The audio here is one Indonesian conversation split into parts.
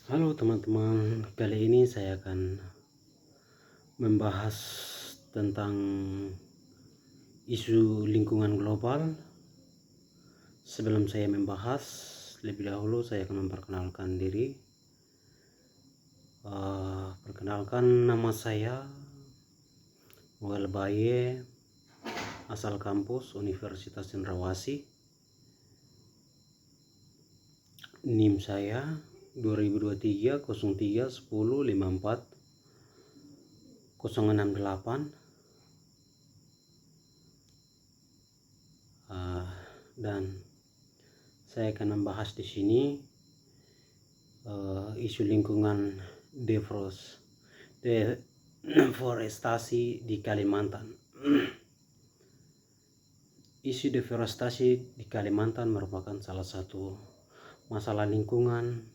Halo teman-teman, kali ini saya akan membahas tentang isu lingkungan global. Sebelum saya membahas, lebih dahulu saya akan memperkenalkan diri. Perkenalkan, nama saya Noel Baye, asal kampus Universitas Cendrawasih. NIM saya 2023 03 10 54 068. Dan saya akan membahas di sini isu lingkungan deforestasi di Kalimantan. Isu deforestasi di Kalimantan merupakan salah satu masalah lingkungan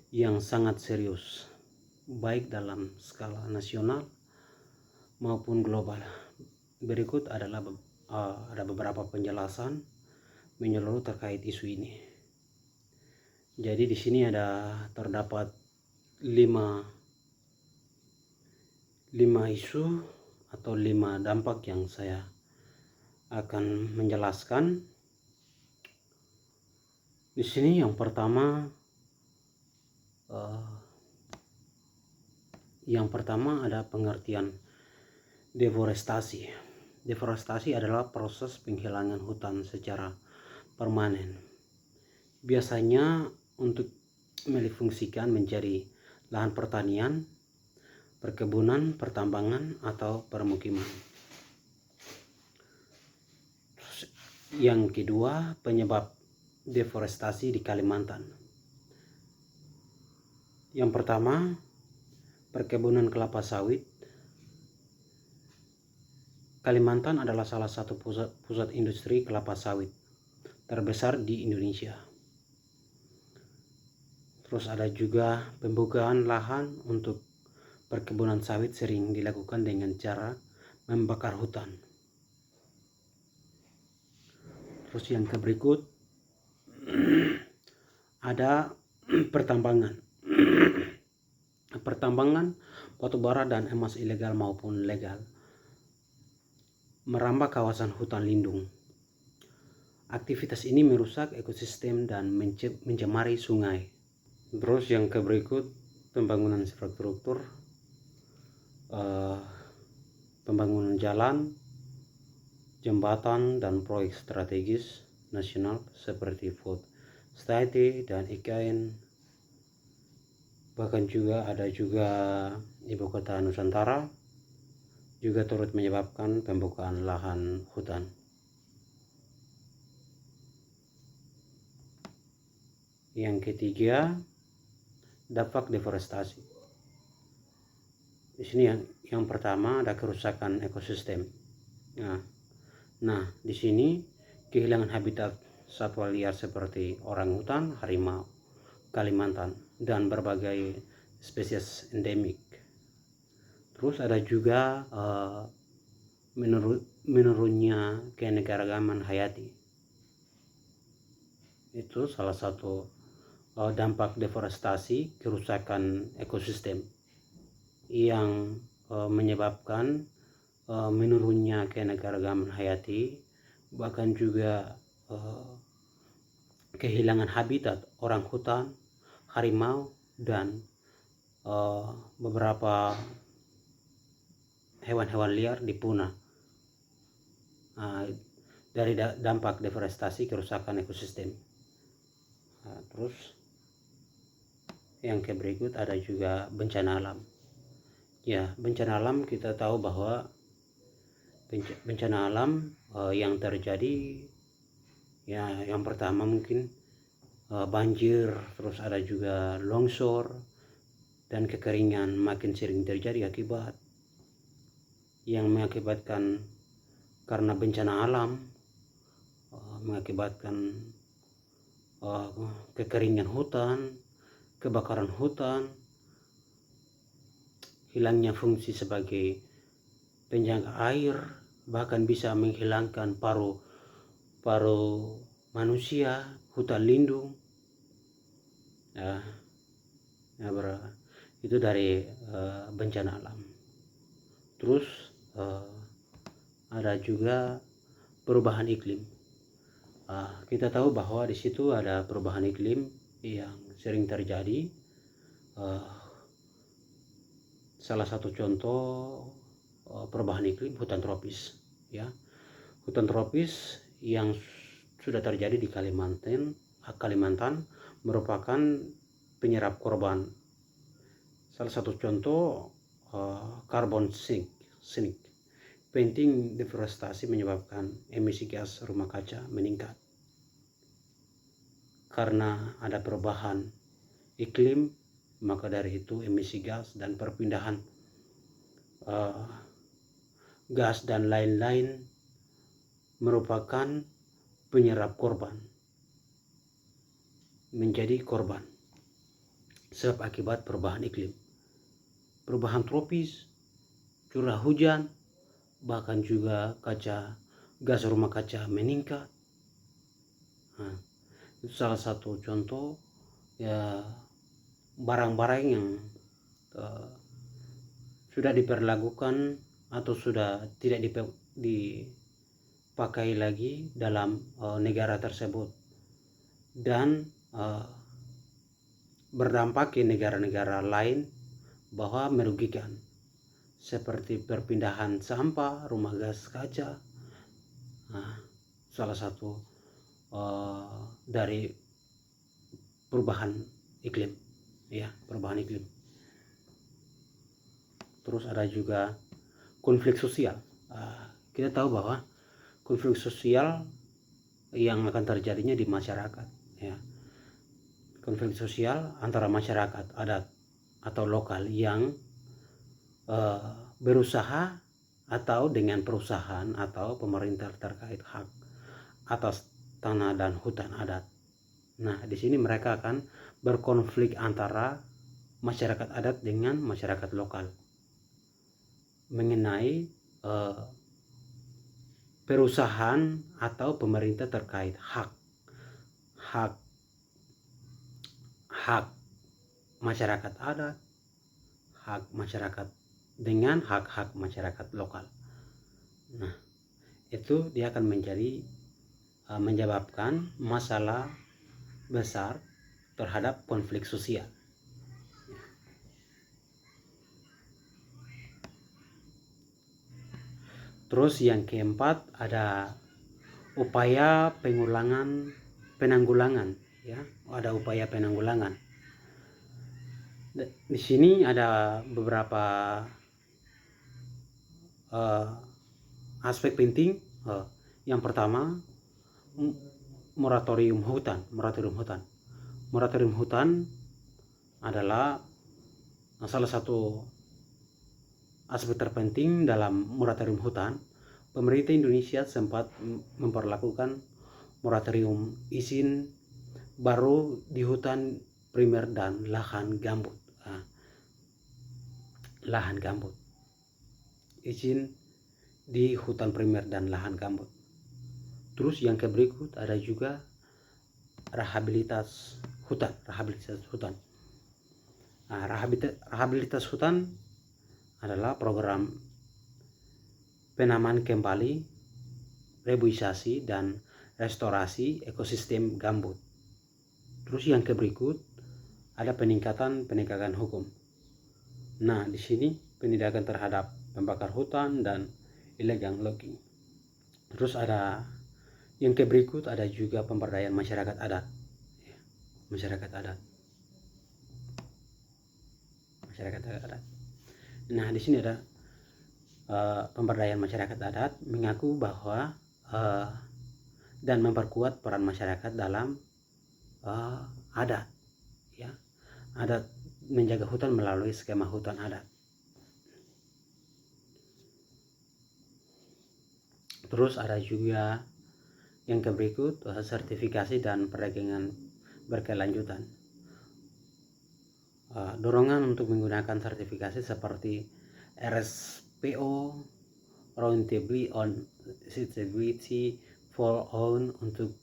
yang sangat serius, baik dalam skala nasional maupun global. Berikut adalah ada beberapa penjelasan menyeluruh terkait isu ini. Jadi di sini terdapat 5 isu atau 5 dampak yang saya akan menjelaskan. Di sini yang pertama ada pengertian deforestasi. Deforestasi adalah proses penghilangan hutan secara permanen, biasanya untuk difungsikan menjadi lahan pertanian, perkebunan, pertambangan, atau permukiman. Yang kedua, penyebab deforestasi di Kalimantan. Yang pertama, perkebunan kelapa sawit. Kalimantan adalah salah satu pusat industri kelapa sawit terbesar di Indonesia. Terus ada juga pembukaan lahan untuk perkebunan sawit sering dilakukan dengan cara membakar hutan. Terus yang berikut ada pertambangan. Pertambangan batu bara dan emas ilegal maupun legal merambah kawasan hutan lindung. Aktivitas ini merusak ekosistem dan mencemari sungai. Terus yang berikut pembangunan infrastruktur, pembangunan jalan, jembatan, dan proyek strategis nasional seperti Food Study dan IKN. Bahkan juga ada ibu kota Nusantara juga turut menyebabkan pembukaan lahan hutan. Yang ketiga, dampak deforestasi. Di sini yang pertama ada kerusakan ekosistem. Nah, di sini kehilangan habitat satwa liar seperti orangutan, harimau Kalimantan, dan berbagai spesies endemik. Terus ada juga menurunnya keanekaragaman hayati. Itu salah satu dampak deforestasi, kerusakan ekosistem yang menyebabkan menurunnya keanekaragaman hayati, bahkan juga kehilangan habitat orangutan, harimau, dan beberapa hewan-hewan liar dipunah dari dampak deforestasi, kerusakan ekosistem. Terus yang berikut ada juga bencana alam. Ya, bencana alam kita tahu bahwa bencana alam yang terjadi, ya, yang pertama mungkin banjir, terus ada juga longsor dan kekeringan makin sering terjadi mengakibatkan karena bencana alam mengakibatkan kekeringan hutan, kebakaran hutan, hilangnya fungsi sebagai penjaga air, bahkan bisa menghilangkan paru manusia, hutan lindung. ya, itu dari bencana alam. Terus ada juga perubahan iklim. Kita tahu bahwa di situ ada perubahan iklim yang sering terjadi. Salah satu contoh perubahan iklim hutan tropis, ya. Hutan tropis yang sudah terjadi di Kalimantan merupakan penyerap korban. Salah satu contoh carbon sink. Penting deforestasi menyebabkan emisi gas rumah kaca meningkat. Karena ada perubahan iklim, maka dari itu emisi gas dan perpindahan gas dan lain-lain merupakan penyerap korban, menjadi korban sebab akibat perubahan iklim, perubahan tropis, curah hujan, bahkan juga gas rumah kaca meningkat. Itu salah satu contoh ya barang-barang yang sudah diperlakukan atau sudah tidak dipakai lagi dalam negara tersebut dan berdampak ke negara-negara lain bahwa merugikan, seperti perpindahan sampah, rumah gas kaca. Salah satu dari perubahan iklim, ya, perubahan iklim. Terus ada juga konflik sosial. Kita tahu bahwa konflik sosial yang akan terjadinya di masyarakat, ya. Konflik sosial antara masyarakat adat atau lokal yang berusaha atau dengan perusahaan atau pemerintah terkait hak atas tanah dan hutan adat. Nah, di sini mereka akan berkonflik antara masyarakat adat dengan masyarakat lokal mengenai perusahaan atau pemerintah terkait hak masyarakat adat, hak masyarakat dengan hak-hak masyarakat lokal. Nah, itu dia akan menyebabkan masalah besar terhadap konflik sosial. Terus yang keempat ada upaya penanggulangan, ya. Ada upaya penanggulangan. Di sini ada beberapa aspek penting. Yang pertama, moratorium hutan. Moratorium hutan adalah salah satu aspek terpenting dalam moratorium hutan. Pemerintah Indonesia sempat memperlakukan moratorium izin baru di hutan primer dan lahan gambut. Izin di hutan primer dan lahan gambut. Terus yang berikut ada juga rehabilitas hutan. Rehabilitas hutan adalah program penamaan kembali, reboisasi dan restorasi ekosistem gambut. Terus yang berikut ada penegakan hukum. Nah, di sini penindakan terhadap pembakar hutan dan illegal logging. Terus ada yang berikut ada juga pemberdayaan masyarakat adat. Nah, di sini ada pemberdayaan masyarakat adat mengaku bahwa dan memperkuat peran masyarakat dalam adat, ya. Adat menjaga hutan melalui skema hutan adat. Terus ada juga yang berikut sertifikasi dan perdagangan berkelanjutan. Dorongan untuk menggunakan sertifikasi seperti RSPO, Roundtable on Sustainability for All untuk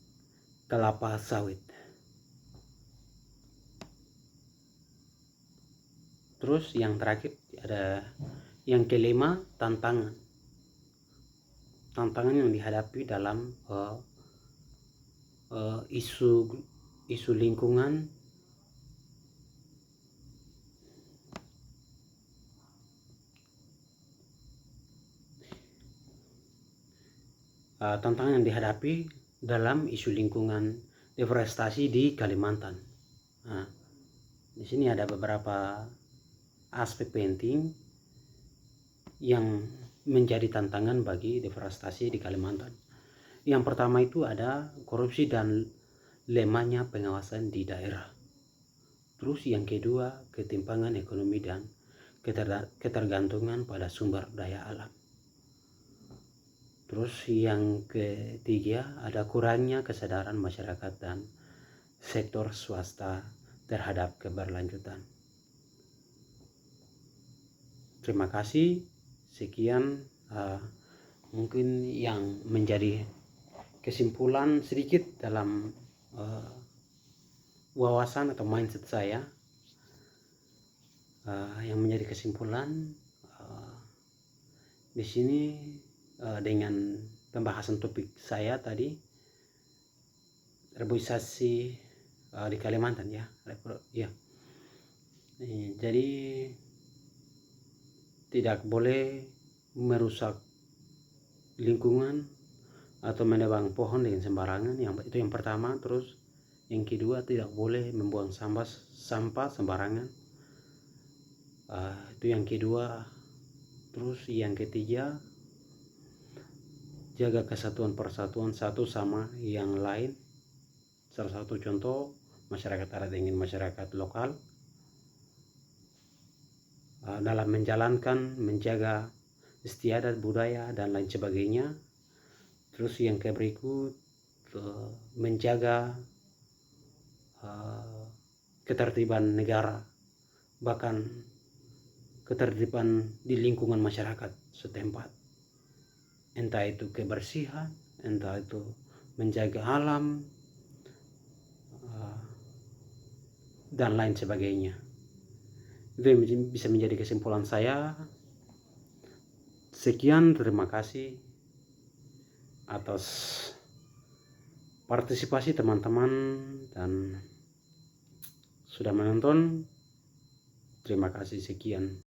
kelapa sawit. Terus yang terakhir ada yang kelima, tantangan yang dihadapi dalam isu lingkungan. Tantangan yang dihadapi dalam isu lingkungan deforestasi di Kalimantan. Nah, di sini ada beberapa aspek penting yang menjadi tantangan bagi deforestasi di Kalimantan. Yang pertama itu ada korupsi dan lemahnya pengawasan di daerah. Terus yang kedua, ketimpangan ekonomi dan ketergantungan pada sumber daya alam. Terus yang ketiga, ada kurangnya kesadaran masyarakat dan sektor swasta terhadap keberlanjutan. Terima kasih. Sekian mungkin yang menjadi kesimpulan sedikit dalam wawasan atau mindset saya. Yang menjadi kesimpulan di sini dengan pembahasan topik saya tadi, reboisasi di Kalimantan ya. Jadi tidak boleh merusak lingkungan atau menebang pohon dengan sembarangan, itu yang pertama. Terus yang kedua, tidak boleh membuang sampah sembarangan, itu yang kedua. Terus yang ketiga, jaga kesatuan persatuan satu sama yang lain. Salah satu contoh, masyarakat adat dengan masyarakat lokal dalam menjaga istiadat, budaya, dan lain sebagainya. Terus yang berikut, menjaga ketertiban negara, bahkan ketertiban di lingkungan masyarakat setempat, entah itu kebersihan, entah itu menjaga alam, dan lain sebagainya. Itu yang bisa menjadi kesimpulan saya. Sekian, terima kasih atas partisipasi teman-teman dan sudah menonton. Terima kasih, sekian.